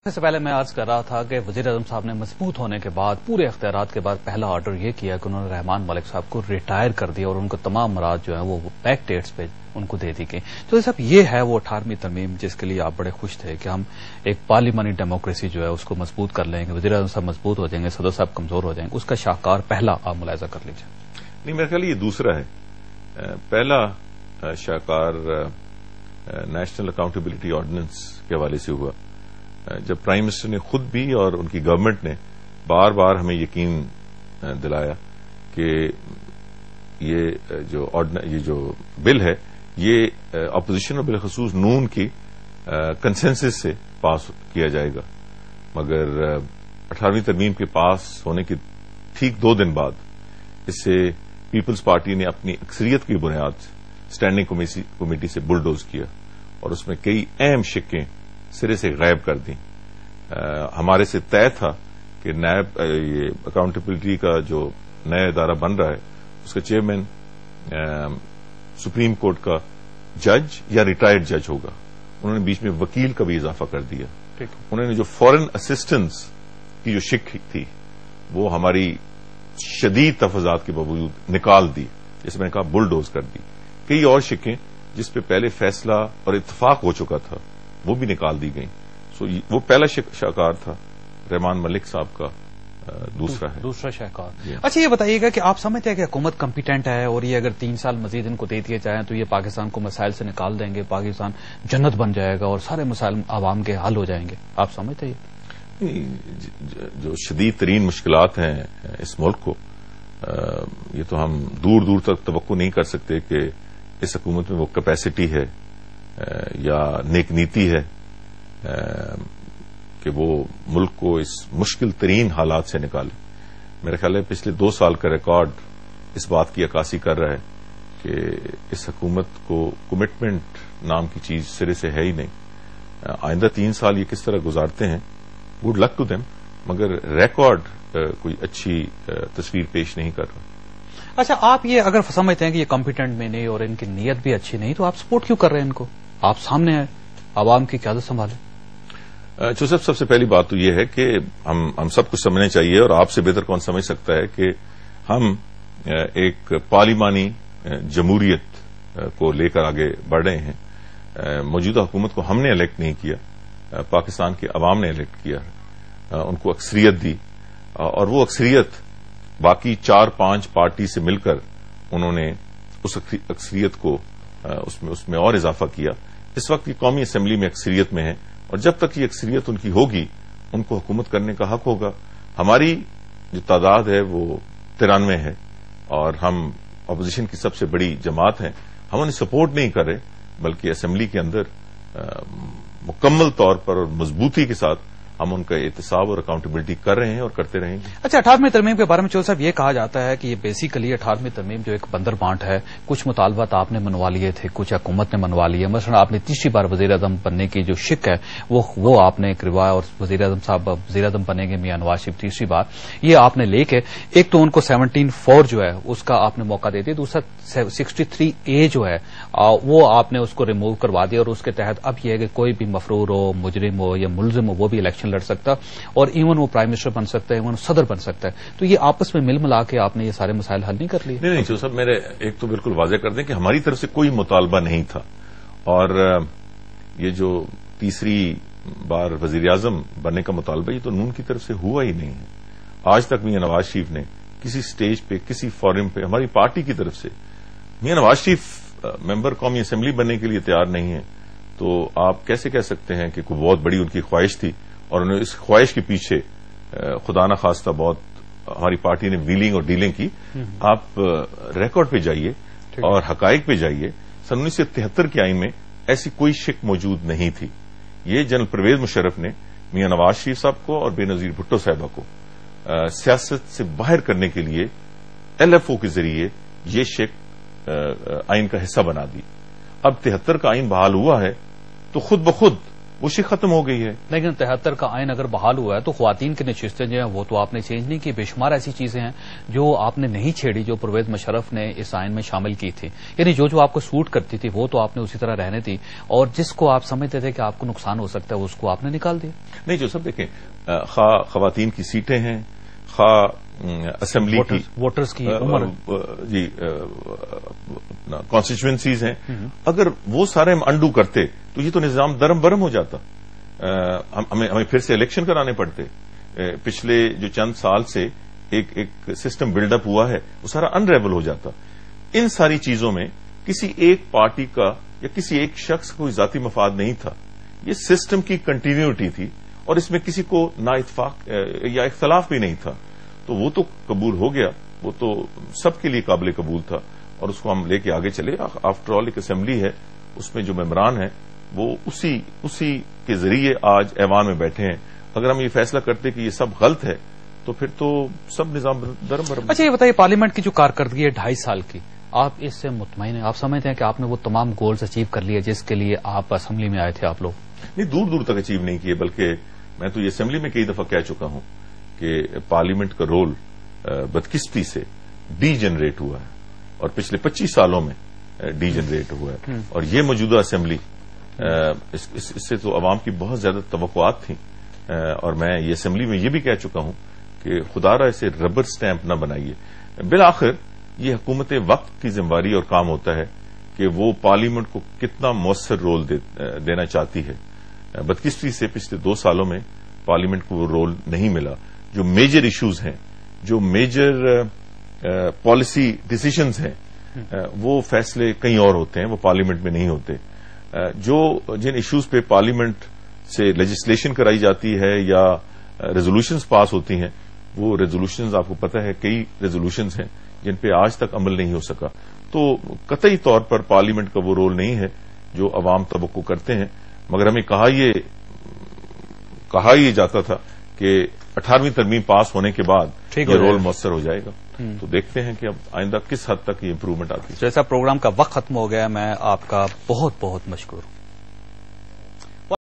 سے پہلے میں عرض کر رہا تھا کہ وزیر اعظم صاحب نے مضبوط ہونے کے بعد پورے اختیارات کے بعد پہلا آرڈر یہ کیا کہ انہوں نے رحمان ملک صاحب کو ریٹائر کر دیا اور ان کو تمام مراد جو ہیں وہ بیک ڈیٹس پہ ان کو دے دی گئی. تو صاحب یہ ہے وہ 18ویں ترمیم جس کے لیے آپ بڑے خوش تھے کہ ہم ایک پارلیمانی ڈیموکریسی جو ہے اس کو مضبوط کر لیں گے, وزیر اعظم صاحب مضبوط ہو جائیں گے, صدر صاحب کمزور ہو جائیں گے. اس کا شاہکار پہلا آپ ملاحظہ کر لیجیے. نہیں, میرا خیال یہ دوسرا ہے. پہلا شاہکار نیشنل اکاؤنٹیبلٹی آرڈیننس کے حوالے سے ہوا جب پرائم منسٹر نے خود بھی اور ان کی گورنمنٹ نے بار بار ہمیں یقین دلایا کہ یہ جو بل ہے یہ اپوزیشن اور بالخصوص نون کی کنسنسس سے پاس کیا جائے گا. مگر 18ویں ترمیم کے پاس ہونے کے ٹھیک 2 دن بعد اس سے پیپلز پارٹی نے اپنی اکثریت کی بنیاد اسٹینڈنگ کمیٹی سے بلڈوز کیا اور اس میں کئی اہم شقیں سرے سے غائب کر دیں. ہمارے سے طے تھا کہ نائب یہ اکاؤنٹیبلٹی کا جو نیا ادارہ بن رہا ہے اس کا چیئرمین سپریم کورٹ کا جج یا ریٹائرڈ جج ہوگا. انہوں نے بیچ میں وکیل کا بھی اضافہ کر دیا. انہوں نے جو فورن اسسٹنس کی جو شق تھی وہ ہماری شدید تفاضات کے باوجود نکال دی, جس میں نے کہا بلڈوز کر دی. کئی اور شقیں جس پہ پہلے فیصلہ اور اتفاق ہو چکا تھا وہ بھی نکال دی گئی. وہ پہلا شاہکار تھا. رحمان ملک صاحب کا دوسرا شاہکار. اچھا یہ بتائیے گا کہ آپ سمجھتے ہیں کہ حکومت کمپیٹنٹ ہے اور یہ اگر 3 سال مزید ان کو دے دیے جائیں تو یہ پاکستان کو مسائل سے نکال دیں گے, پاکستان جنت بن جائے گا اور سارے مسائل عوام کے حل ہو جائیں گے؟ آپ سمجھتے ہیں جو شدید ترین مشکلات ہیں اس ملک کو یہ تو ہم دور دور تک توقع نہیں کر سکتے کہ اس حکومت میں وہ کیپیسٹی ہے یا نیک نیتی ہے کہ وہ ملک کو اس مشکل ترین حالات سے نکالے. میرا خیال ہے پچھلے 2 سال کا ریکارڈ اس بات کی عکاسی کر رہا ہے کہ اس حکومت کو کمٹمنٹ نام کی چیز سرے سے ہے ہی نہیں. آئندہ 3 سال یہ کس طرح گزارتے ہیں, گڈ لک ٹو دیم, مگر ریکارڈ کوئی اچھی تصویر پیش نہیں کر رہا. اچھا, آپ یہ اگر سمجھتے ہیں کہ یہ کمپیٹنٹ میں نہیں اور ان کی نیت بھی اچھی نہیں تو آپ سپورٹ کیوں کر رہے ہیں ان کو؟ آپ سامنے ہیں, عوام کی قیادت سنبھالیں. جوزف, سب سے پہلی بات تو یہ ہے کہ ہم سب کچھ سمجھنا چاہیے اور آپ سے بہتر کون سمجھ سکتا ہے کہ ہم ایک پارلیمانی جمہوریت کو لے کر آگے بڑھ رہے ہیں. موجودہ حکومت کو ہم نے الیکٹ نہیں کیا, پاکستان کی عوام نے الیکٹ کیا, ان کو اکثریت دی اور وہ اکثریت باقی 4-5 پارٹی سے مل کر انہوں نے اس اکثریت کو اس میں اور اضافہ کیا. اس وقت یہ قومی اسمبلی میں اکثریت میں ہے اور جب تک یہ اکثریت ان کی ہوگی ان کو حکومت کرنے کا حق ہوگا. ہماری جو تعداد ہے وہ 93 ہے اور ہم اپوزیشن کی سب سے بڑی جماعت ہیں. ہم انہیں سپورٹ نہیں کر رہے بلکہ اسمبلی کے اندر مکمل طور پر اور مضبوطی کے ساتھ ہم ان کا احتساب اور اکاؤنٹیبلٹی کر رہے ہیں اور کرتے رہیں گے. اچھا, 18ویں ترمیم کے بارے میں چول صاحب یہ کہا جاتا ہے کہ یہ بیسیکلی 18ویں ترمیم جو ایک بندر بانٹ ہے, کچھ مطالبات آپ نے منوا لیے تھے, کچھ حکومت نے منوا لیے. مثلا آپ نے تیسری بار وزیر اعظم بننے کی جو شک ہے وہ آپ نے کروایا اور وزیر اعظم صاحب وزیر اعظم بنیں گے میاں نواز شریف تیسری بار. یہ آپ نے لے کے ایک تو ان کو 17(4) جو ہے اس کا آپ نے موقع دے دیا, دوسرا 63A جو ہے وہ آپ نے اس کو ریموو کروا دیا اور اس کے تحت اب یہ ہے کہ کوئی بھی مفرور ہو, مجرم ہو یا ملزم ہو وہ بھی الیکشن لڑ سکتا اور ایون وہ پرائم منسٹر بن سکتا ہے, ایون صدر بن سکتا ہے. تو یہ آپس میں مل ملا کے آپ نے یہ سارے مسائل حل نہیں کر لیے؟ نہیں جو صاحب, میرے ایک تو بالکل واضح کر دیں کہ ہماری طرف سے کوئی مطالبہ نہیں تھا اور یہ جو تیسری بار وزیر اعظم بننے کا مطالبہ یہ تو نون کی طرف سے ہوا ہی نہیں ہے. آج تک میاں نواز شریف نے کسی سٹیج پہ کسی فورم پہ ہماری پارٹی کی طرف سے میاں نواز شریف ممبر قومی اسمبلی بننے کے لیے تیار نہیں ہے. تو آپ کیسے کہہ سکتے ہیں کہ کوئی بہت بڑی ان کی خواہش تھی اور انہوں نے اس خواہش کے پیچھے خدا نہ خواستہ بہت ہماری پارٹی نے ویلنگ اور ڈیلنگ کی. آپ ریکارڈ پہ جائیے اور حقائق پہ جائیے. 1973 کے آئین میں ایسی کوئی شک موجود نہیں تھی. یہ جنرل پرویز مشرف نے میاں نواز شریف صاحب کو اور بے نظیر بھٹو صاحبہ کو سیاست سے باہر کرنے کے لیے LFO کے ذریعے یہ شک آئین کا حصہ بنا دی. اب 73 کا آئین بحال ہوا ہے تو خود بخود وہ شک ختم ہو گئی ہے. لیکن 73 کا آئین اگر بحال ہوا ہے تو خواتین کی نشستیں جو ہیں وہ تو آپ نے چینج نہیں کی. بے شمار ایسی چیزیں ہیں جو آپ نے نہیں چھیڑی جو پرویز مشرف نے اس آئین میں شامل کی تھی. یعنی جو آپ کو سوٹ کرتی تھی وہ تو آپ نے اسی طرح رہنے دی, اور جس کو آپ سمجھتے تھے کہ آپ کو نقصان ہو سکتا ہے اس کو آپ نے نکال دیا. نہیں جو سب دیکھیں, خواہ خواتین کی سیٹیں ہیں, خواہ اسمبلی کی ووٹرز کی عمر, جی کانسٹیچوئنسیز ہیں, اگر وہ سارے ہم انڈو کرتے تو یہ تو نظام درم برم ہو جاتا. ہمیں پھر سے الیکشن کرانے پڑتے. پچھلے جو چند سال سے ایک سسٹم بلڈ اپ ہوا ہے وہ سارا انریول ہو جاتا. ان ساری چیزوں میں کسی ایک پارٹی کا یا کسی ایک شخص کا کوئی ذاتی مفاد نہیں تھا, یہ سسٹم کی کنٹینیوٹی تھی, اور اس میں کسی کو نا اتفاق یا اختلاف بھی نہیں تھا. تو وہ تو قبول ہو گیا, وہ تو سب کے لیے قابل قبول تھا, اور اس کو ہم لے کے آگے چلے. آفٹر آل ایک اسمبلی ہے, اس میں جو ممبران ہیں وہ اسی کے ذریعے آج ایوان میں بیٹھے ہیں. اگر ہم یہ فیصلہ کرتے کہ یہ سب غلط ہے تو پھر تو سب نظام درم برم. اچھا یہ بتائیے, پارلیمنٹ کی جو کارکردگی ہے 2.5 سال کی, آپ اس سے مطمئن ہیں؟ آپ سمجھتے ہیں کہ آپ نے وہ تمام گولز اچیو کر لیے جس کے لیے آپ اسمبلی میں آئے تھے آپ لوگ؟ نہیں, دور دور تک اچیو نہیں کیے, بلکہ میں تو یہ اسمبلی میں کئی دفعہ کہہ چکا ہوں کہ پارلیمنٹ کا رول بدقسمتی سے ڈی جنریٹ ہوا ہے, اور پچھلے 25 سالوں میں ڈی جنریٹ ہوا ہے. اور یہ موجودہ اسمبلی, اس سے تو عوام کی بہت زیادہ توقعات تھیں, اور میں یہ اسمبلی میں یہ بھی کہہ چکا ہوں کہ خدا را اسے ربر سٹیمپ نہ بنائیے. بالآخر یہ حکومت وقت کی ذمہ داری اور کام ہوتا ہے کہ وہ پارلیمنٹ کو کتنا مؤثر رول دینا چاہتی ہے. بدقسمتی سے پچھلے 2 سالوں میں پارلیمنٹ کو وہ رول نہیں ملا. جو میجر ایشوز ہیں, جو میجر پالیسی ڈیسیژنز ہیں, وہ فیصلے کہیں اور ہوتے ہیں, وہ پارلیمنٹ میں نہیں ہوتے. جن ایشوز پہ پارلیمنٹ سے لیجسلیشن کرائی جاتی ہے یا ریزولوشنز پاس ہوتی ہیں, وہ ریزولوشنز آپ کو پتہ ہے کئی ریزولوشنز ہیں جن پہ آج تک عمل نہیں ہو سکا. تو قطعی طور پر پارلیمنٹ کا وہ رول نہیں ہے جو عوام توقع کرتے ہیں. مگر ہمیں کہا یہ جاتا تھا کہ 18ویں ترمیم پاس ہونے کے بعد یہ رول مؤثر ہو جائے گا. تو دیکھتے ہیں کہ اب آئندہ کس حد تک یہ امپروومنٹ آتی ہے. جیسا پروگرام کا وقت ختم ہو گیا, میں آپ کا بہت بہت مشکور ہوں.